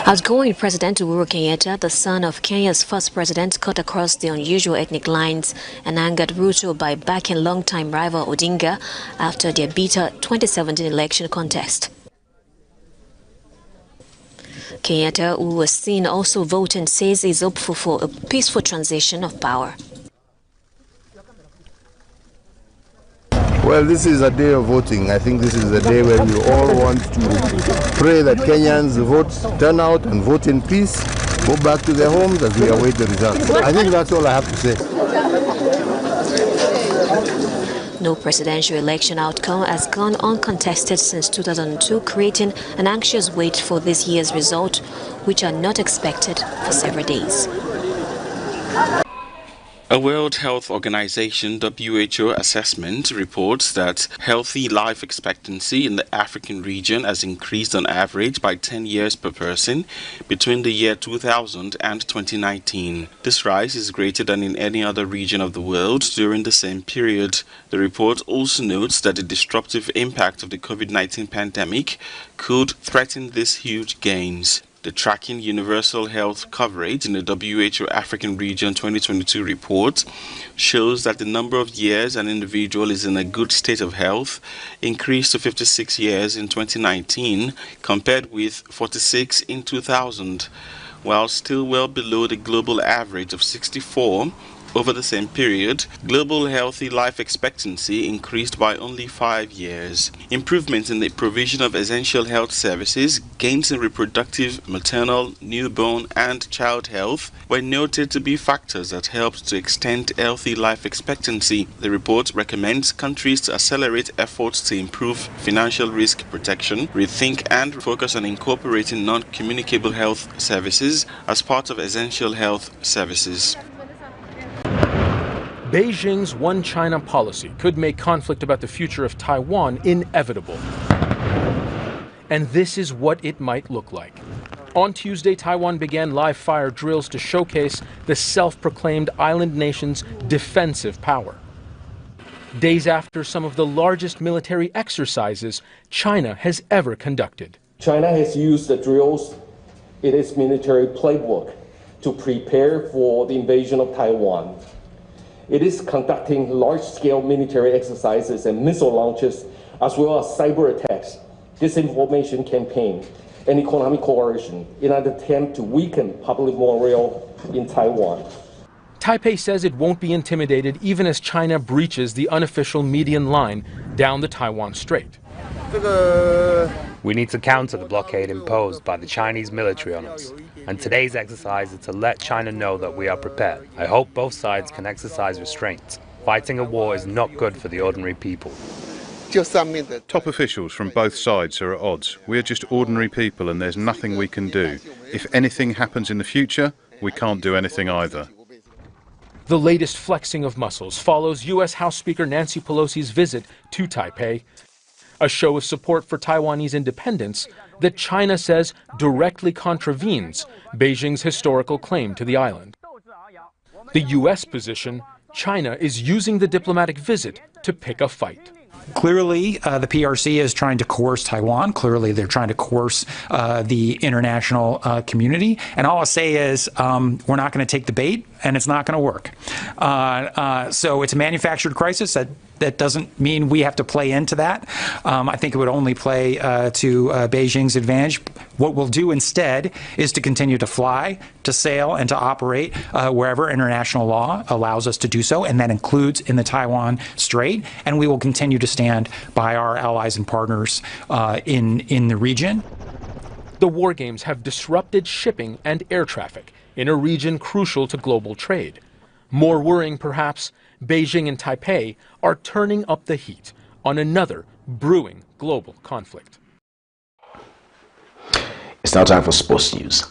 Outgoing President Uhuru Kenyatta, the son of Kenya's first president, cut across the unusual ethnic lines and angered Ruto by backing longtime rival Odinga after their bitter 2017 election contest. Kenyatta, who was seen also voting, says he's hopeful for a peaceful transition of power. Well, this is a day of voting. I think this is a day where we all want to pray that Kenyans vote, turn out and vote in peace, go back to their homes as we await the results. I think that's all I have to say. No presidential election outcome has gone uncontested since 2002, creating an anxious wait for this year's result, which are not expected for several days. A World Health Organization (WHO) assessment reports that healthy life expectancy in the African region has increased on average by 10 years per person between the year 2000 and 2019. This rise is greater than in any other region of the world during the same period. The report also notes that the disruptive impact of the COVID-19 pandemic could threaten these huge gains. The Tracking Universal Health Coverage in the WHO African Region 2022 report shows that the number of years an individual is in a good state of health increased to 56 years in 2019 compared with 46 in 2000, while still well below the global average of 64. Over the same period, global healthy life expectancy increased by only 5 years. Improvements in the provision of essential health services, gains in reproductive, maternal, newborn, and child health were noted to be factors that helped to extend healthy life expectancy. The report recommends countries to accelerate efforts to improve financial risk protection, rethink and focus on incorporating non-communicable health services as part of essential health services. Beijing's One China policy could make conflict about the future of Taiwan inevitable. And this is what it might look like. On Tuesday, Taiwan began live fire drills to showcase the self-proclaimed island nation's defensive power. Days after some of the largest military exercises China has ever conducted. China has used the drills in its military playbook to prepare for the invasion of Taiwan. It is conducting large-scale military exercises and missile launches, as well as cyber attacks, disinformation campaign, and economic coercion in an attempt to weaken public morale in Taiwan. Taipei says it won't be intimidated even as China breaches the unofficial median line down the Taiwan Strait. We need to counter the blockade imposed by the Chinese military on us, and today's exercise is to let China know that we are prepared. I hope both sides can exercise restraint. Fighting a war is not good for the ordinary people. Top officials from both sides are at odds. We are just ordinary people and there's nothing we can do. If anything happens in the future, we can't do anything either. The latest flexing of muscles follows U.S. House Speaker Nancy Pelosi's visit to Taipei, a show of support for Taiwanese independence that China says directly contravenes Beijing's historical claim to the island. The U.S. position, China is using the diplomatic visit to pick a fight. Clearly, the PRC is trying to coerce Taiwan. Clearly, they're trying to coerce the international community. And all I'll say is we're not going to take the bait, and it's not going to work. So it's a manufactured crisis. That doesn't mean we have to play into that. I think it would only play to Beijing's advantage. What we'll do instead is to continue to fly, to sail, and to operate wherever international law allows us to do so, and that includes in the Taiwan Strait. And we will continue to stand by our allies and partners in the region. The war games have disrupted shipping and air traffic in a region crucial to global trade. More worrying, perhaps, Beijing and Taipei are turning up the heat on another brewing global conflict. It's now time for sports news.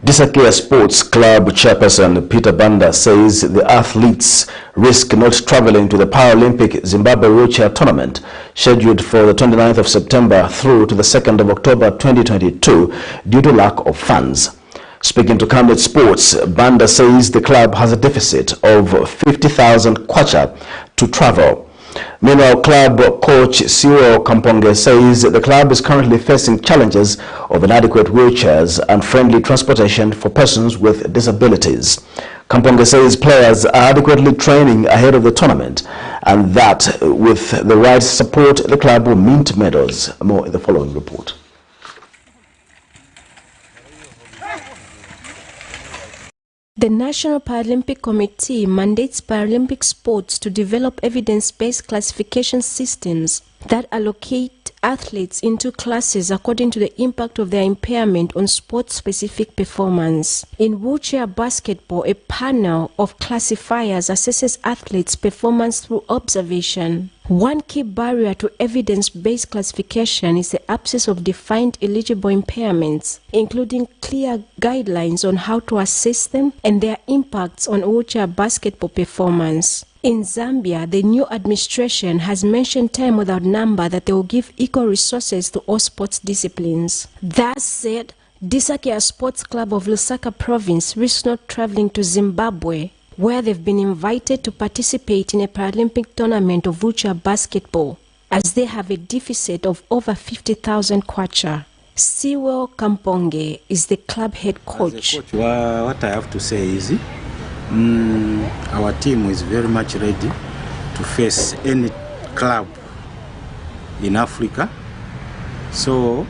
Disakea Sports Club chairperson Peter Banda says the athletes risk not traveling to the Paralympic Zimbabwe Wheelchair Tournament scheduled for the 29th of September through to the 2nd of October 2022 due to lack of funds. Speaking to Camnet Sports, Banda says the club has a deficit of 50,000 kwacha to travel. Meanwhile, club coach Cyril Kamponge says the club is currently facing challenges of inadequate wheelchairs and friendly transportation for persons with disabilities. Kamponge says players are adequately training ahead of the tournament and that with the right support, the club will mint medals. More in the following report. The National Paralympic Committee mandates Paralympic sports to develop evidence-based classification systems that allocate athletes into classes according to the impact of their impairment on sport-specific performance. In wheelchair basketball, a panel of classifiers assesses athletes' performance through observation. One key barrier to evidence-based classification is the absence of defined eligible impairments, including clear guidelines on how to assess them and their impacts on wheelchair basketball performance. In Zambia, the new administration has mentioned time without number that they will give equal resources to all sports disciplines. That said, Disakia Sports Club of Lusaka Province risks not traveling to Zimbabwe, where they've been invited to participate in a Paralympic tournament of wheelchair basketball, as they have a deficit of over 50,000 kwacha. Siwel Kamponge is the club head coach. What I have to say is, our team is very much ready to face any club in Africa. So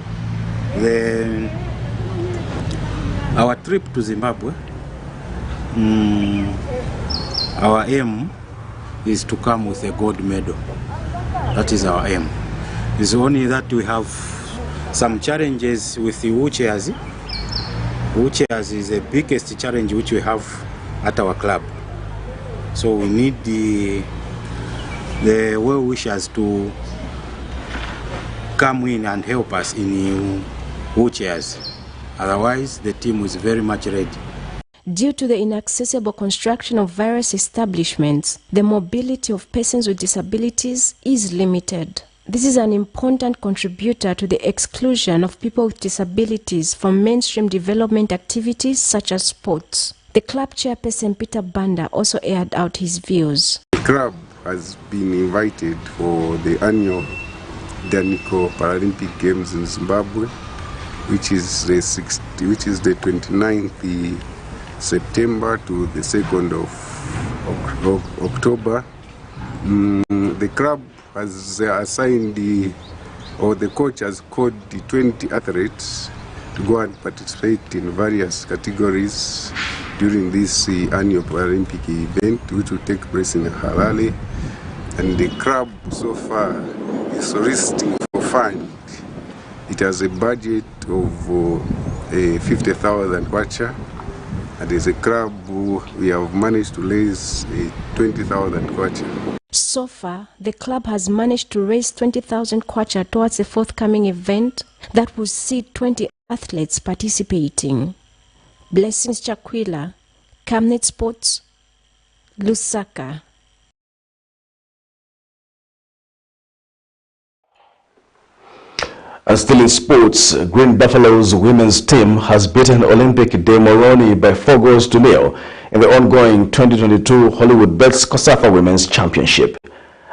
our trip to Zimbabwe, our aim is to come with a gold medal. That is our aim. It's only that we have some challenges with the wheelchairs. Wheelchairs is the biggest challenge which we have at our club. So we need the well-wishers to come in and help us in wheelchairs. Otherwise, the team is very much ready. Due to the inaccessible construction of various establishments, the mobility of persons with disabilities is limited. This is an important contributor to the exclusion of people with disabilities from mainstream development activities such as sports. The club chairperson Peter Banda also aired out his views. The club has been invited for the annual Daniko Paralympic Games in Zimbabwe, which is the 29th September to the 2nd of October. The club has assigned the coach has called the 20 athletes to go and participate in various categories during this annual Paralympic event, which will take place in Harare. And the club so far is soliciting for funds. It has a budget of 50,000 kwacha, and as a club we have managed to raise 20,000 kwacha. So far, the club has managed to raise 20,000 kwacha towards a forthcoming event that will see 20 athletes participating. Blessings Chakwila, Camnet Sports, Lusaka. And still in sports, Green Buffalo's women's team has beaten Olympic de Moroni by 4-0 in the ongoing 2022 Hollywood Bets COSAFA Women's Championship.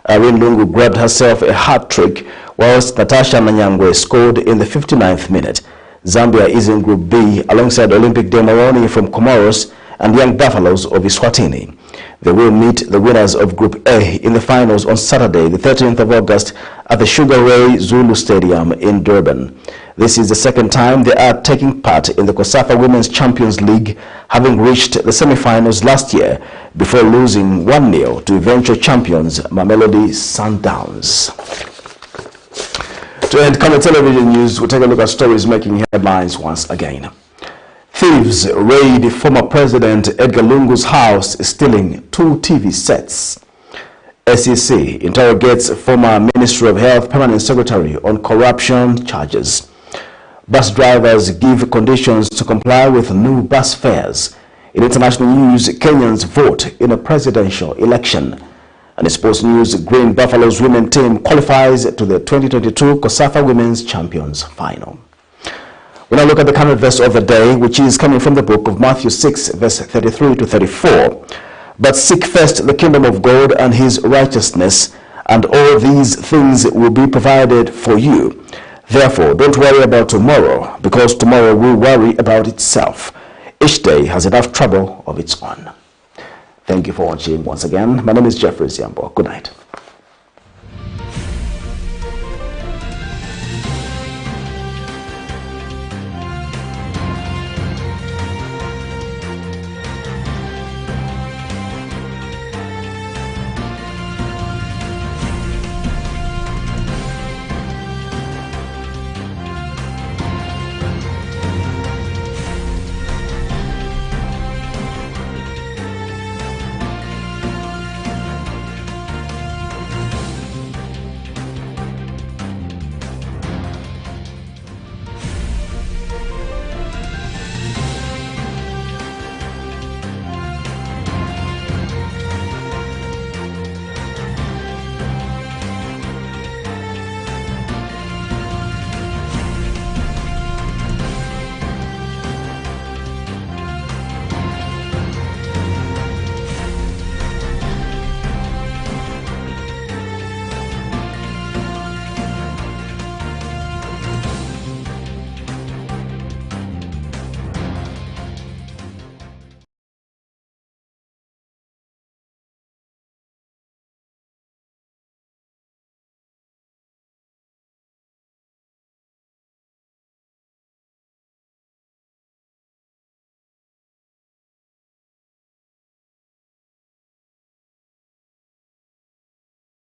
Irene Lungu grabbed herself a hat-trick, whilst Natasha Nanyangwe scored in the 59th minute. Zambia is in Group B alongside Olympic de Moroni from Comoros and Young Buffaloes of Eswatini. They will meet the winners of Group A in the finals on Saturday, the 13th of August at the Sugar Ray Zulu Stadium in Durban. This is the second time they are taking part in the COSAFA Women's Champions League, having reached the semi-finals last year before losing 1-0 to eventual champions Mamelodi Sundowns. To end Camnet television news, we'll take a look at stories making headlines once again. Thieves raid former President Edgar Lungu's house, stealing 2 TV sets. SEC interrogates former Ministry of Health Permanent Secretary on corruption charges. Bus drivers give conditions to comply with new bus fares. In international news, Kenyans vote in a presidential election. And in sports news, Green Buffalo's women team qualifies to the 2022 COSAFA Women's Champions Final. We now look at the Camnet verse of the day, which is coming from the book of Matthew 6, verse 33 to 34. But seek first the kingdom of God and his righteousness, and all these things will be provided for you. Therefore, don't worry about tomorrow, because tomorrow will worry about itself. Each day has enough trouble of its own. Thank you for watching once again. My name is Jeffrey Ziambo. Good night.